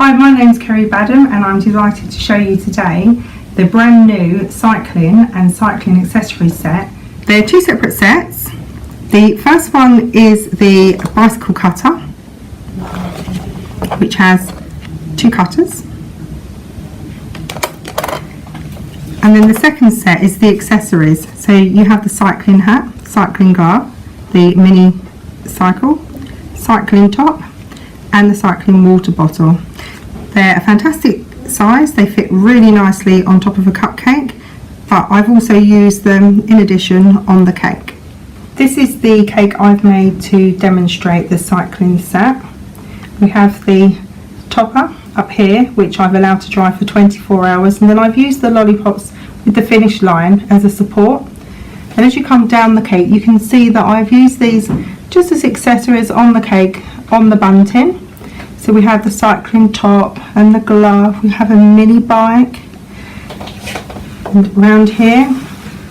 Hi, my name's Ceri and I'm delighted to show you today the brand new cycling and cycling accessory set. They're two separate sets. The first one is the bicycle cutter, which has two cutters. And then the second set is the accessories. So you have the cycling hat, cycling glove, the mini cycle, cycling top, and the cycling water bottle. They're a fantastic size, they fit really nicely on top of a cupcake, but I've also used them in addition on the cake. This is the cake I've made to demonstrate the cycling set. We have the topper up here, which I've allowed to dry for 24 hours, and then I've used the lollipops with the finish line as a support. And as you come down the cake, you can see that I've used these just as accessories on the cake, on the bunting. So we have the cycling top and the glove, we have a mini bike, and around here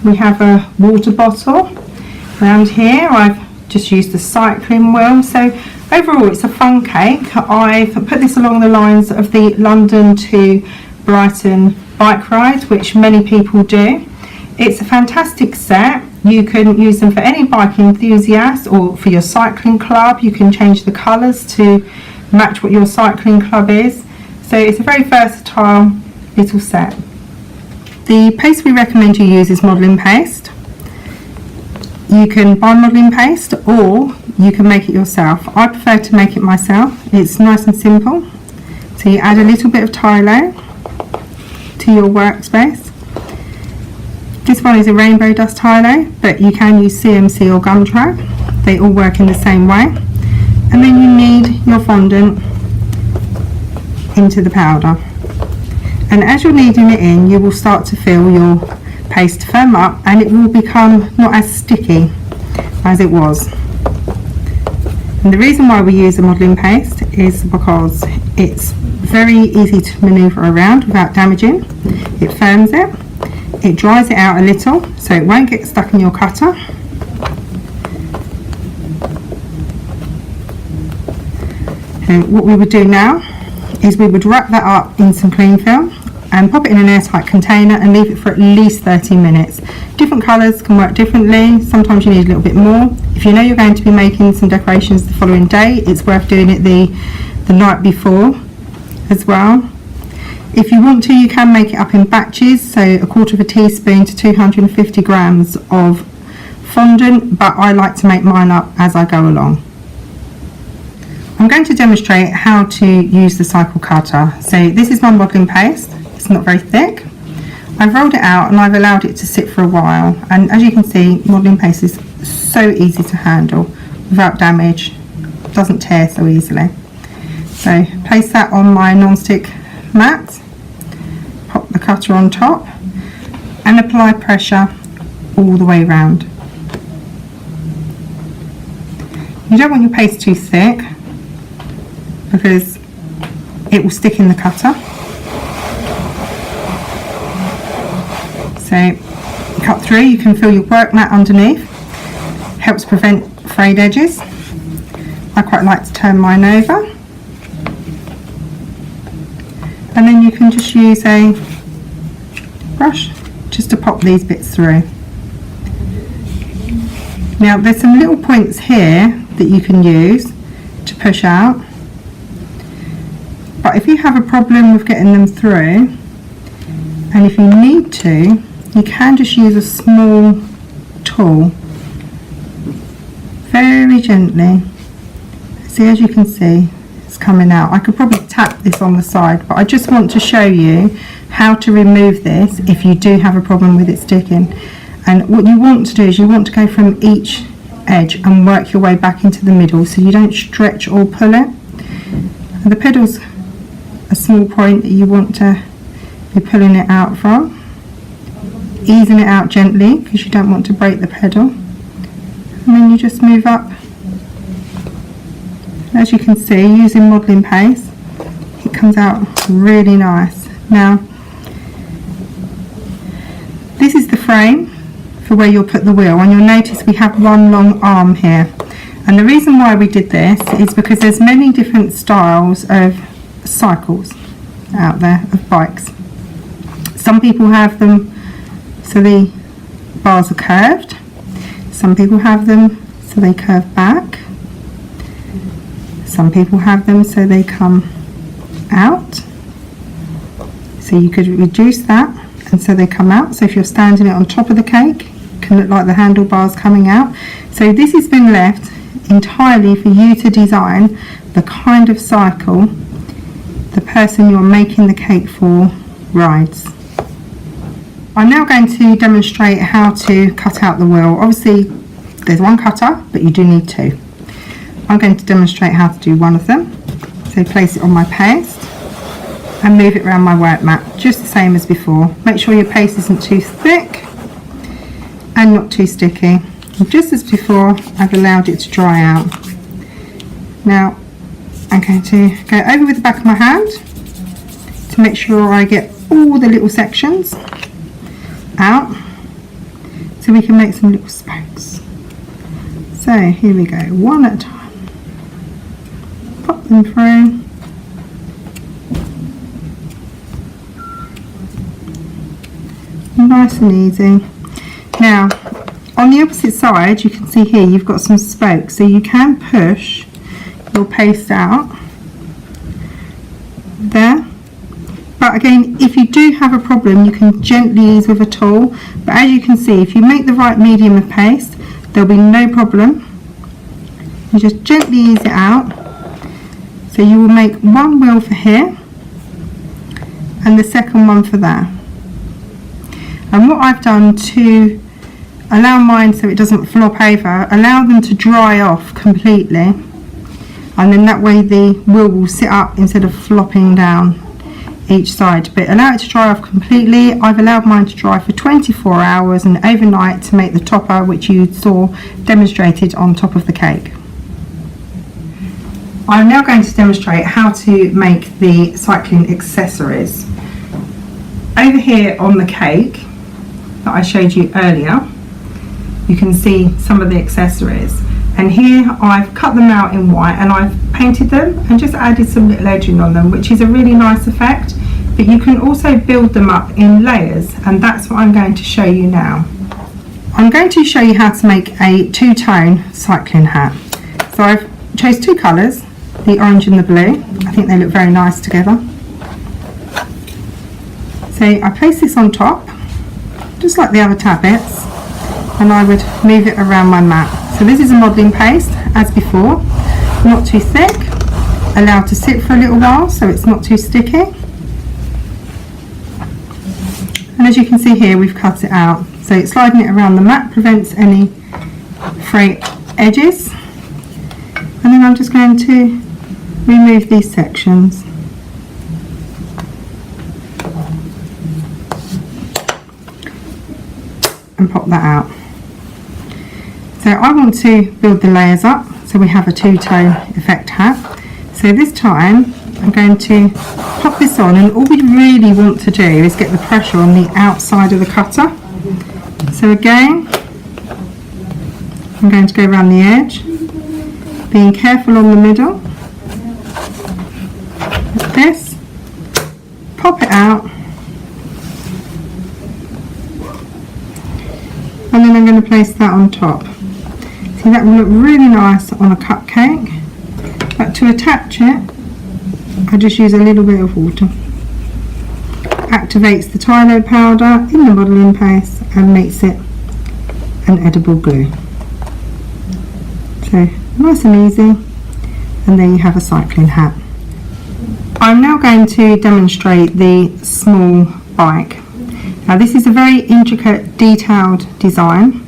we have a water bottle. Around here I've just used the cycling wheel. So overall it's a fun cake. I've put this along the lines of the London to Brighton bike ride, which many people do. It's a fantastic set. You can use them for any bike enthusiast or for your cycling club. You can change the colours to match what your cycling club is. So it's a very versatile little set. The paste we recommend you use is modelling paste. You can buy modelling paste or you can make it yourself. I prefer to make it myself. It's nice and simple. So you add a little bit of Tylo to your workspace. This one is a rainbow dust Tylo, but you can use CMC or Gumtrap. They all work in the same way. And then you need your fondant into the powder. And as you're kneading it in, you will start to feel your paste firm up and it will become not as sticky as it was. And the reason why we use the modelling paste is because it's very easy to manoeuvre around without damaging. It firms it, it dries it out a little so it won't get stuck in your cutter. And what we would do now is we would wrap that up in some cling film and pop it in an airtight container and leave it for at least 30 minutes. Different colours can work differently. Sometimes you need a little bit more. If you know you're going to be making some decorations the following day, it's worth doing it the night before as well. If you want to, you can make it up in batches, so 1/4 teaspoon to 250 grams of fondant, but I like to make mine up as I go along. I'm going to demonstrate how to use the cycle cutter. So this is my modelling paste. It's not very thick. I've rolled it out and I've allowed it to sit for a while, and as you can see, modelling paste is so easy to handle without damage. It doesn't tear so easily. So place that on my non-stick mat, pop the cutter on top and apply pressure all the way around. You don't want your paste too thick because it will stick in the cutter. So cut through, you can feel your work mat underneath, helps prevent frayed edges. I quite like to turn mine over, and then you can just use a brush just to pop these bits through. Now there's some little points here that you can use to push out, but if you have a problem with getting them through, and if you need to, you can just use a small tool very gently. See, as you can see, it's coming out. I could probably tap this on the side, but I just want to show you how to remove this if you do have a problem with it sticking. And what you want to do is you want to go from each edge and work your way back into the middle so you don't stretch or pull it. And the pedal's a small point that you want to be pulling it out from, easing it out gently because you don't want to break the pedal, and then you just move up. As you can see, using modelling paste, it comes out really nice. Now this is the frame for where you'll put the wheel, and you'll notice we have one long arm here, and the reason why we did this is because there's many different styles of cycles out there of bikes. Some people have them so the bars are curved. Some people have them so they curve back. Some people have them so they come out. So you could reduce that and so they come out. So if you're standing it on top of the cake, it can look like the handlebars coming out. So this has been left entirely for you to design the kind of cycle the person you're making the cake for rides. I'm now going to demonstrate how to cut out the wheel. Obviously there's one cutter, but you do need two. I'm going to demonstrate how to do one of them. So place it on my paste and move it around my work mat, just the same as before. Make sure your paste isn't too thick and not too sticky. And just as before, I've allowed it to dry out. Now I'm going to go over with the back of my hand to make sure I get all the little sections out so we can make some little spokes. So here we go, one at a time. Pop them through. Nice and easy. Now on the opposite side you can see here you've got some spokes, so you can push your paste out there. But again, if you do have a problem, you can gently ease with a tool. But as you can see, if you make the right medium of paste, there'll be no problem. You just gently ease it out. So you will make one wheel for here and the second one for there. And what I've done to allow mine so it doesn't flop over, allow them to dry off completely, and then that way the wheel will sit up instead of flopping down each side. But allow it to dry off completely. I've allowed mine to dry for 24 hours and overnight to make the topper, which you saw demonstrated on top of the cake. I'm now going to demonstrate how to make the cycling accessories. Over here on the cake that I showed you earlier, you can see some of the accessories, and here I've cut them out in white and I've painted them and just added some little edging on them, which is a really nice effect. But you can also build them up in layers, and that's what I'm going to show you now. I'm going to show you how to make a two-tone cycling hat. So I've chose two colours, the orange and the blue. I think they look very nice together. So I place this on top, just like the other tablets, and I would move it around my mat. So this is a modelling paste, as before, not too thick, allowed to sit for a little while so it's not too sticky. And as you can see here, we've cut it out. So sliding it around the mat prevents any frayed edges. And then I'm just going to remove these sections. And pop that out. So I want to build the layers up so we have a two-tone effect hat. So this time I'm going to pop this on, and all we really want to do is get the pressure on the outside of the cutter. So again, I'm going to go around the edge, being careful on the middle, like this, pop it out, and then I'm going to place that on top. See, that will look really nice on a cupcake, but to attach it I just use a little bit of water. Activates the Tylo powder in the modelling paste and makes it an edible glue. So nice and easy, and there you have a cycling hat. I'm now going to demonstrate the small bike. Now this is a very intricate, detailed design,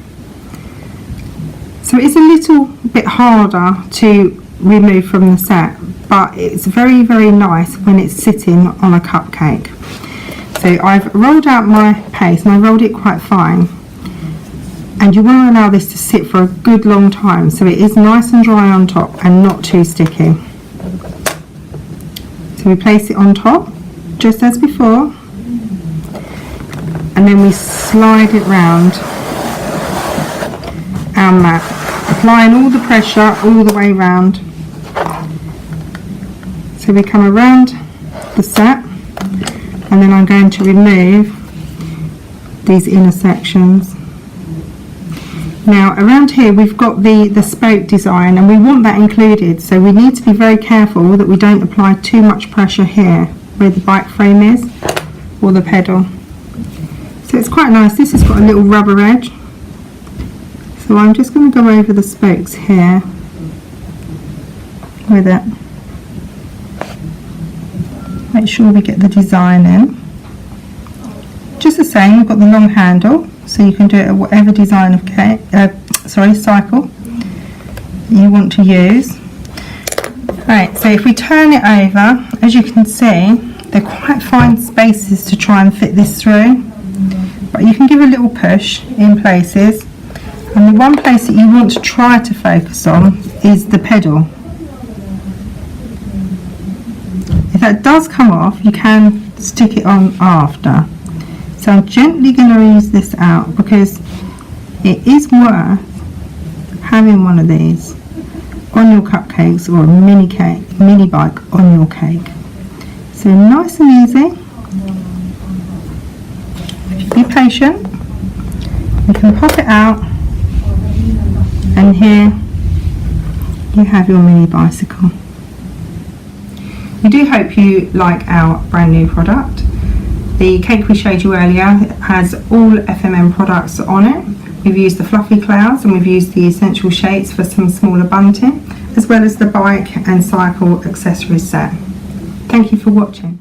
so it's a little bit harder to remove from the set, but it's very, very nice when it's sitting on a cupcake. So I've rolled out my paste, and I rolled it quite fine, and you want to allow this to sit for a good long time so it is nice and dry on top and not too sticky. So we place it on top just as before, and then we slide it round our mat, applying all the pressure all the way round. So we come around the set, and then I'm going to remove these inner sections. Now around here we've got the spoke design, and we want that included, so we need to be very careful that we don't apply too much pressure here where the bike frame is, or the pedal. So it's quite nice. This has got a little rubber edge, so I'm just going to go over the spokes here with it. Make sure we get the design in. Just the same, we've got the long handle, so you can do it at whatever design of cycle you want to use. Right, so if we turn it over, as you can see, they're quite fine spaces to try and fit this through, but you can give a little push in places, and the one place that you want to try to focus on is the pedal. If that does come off, you can stick it on after. So I'm gently going to ease this out, because it is worth having one of these on your cupcakes or a mini bike on your cake. So nice and easy. If you be patient, you can pop it out, and here you have your mini bicycle. We do hope you like our brand new product. The cake we showed you earlier has all FMM products on it. We've used the fluffy clouds, and we've used the essential shapes for some smaller bunting, as well as the bike and cycle accessory set. Thank you for watching.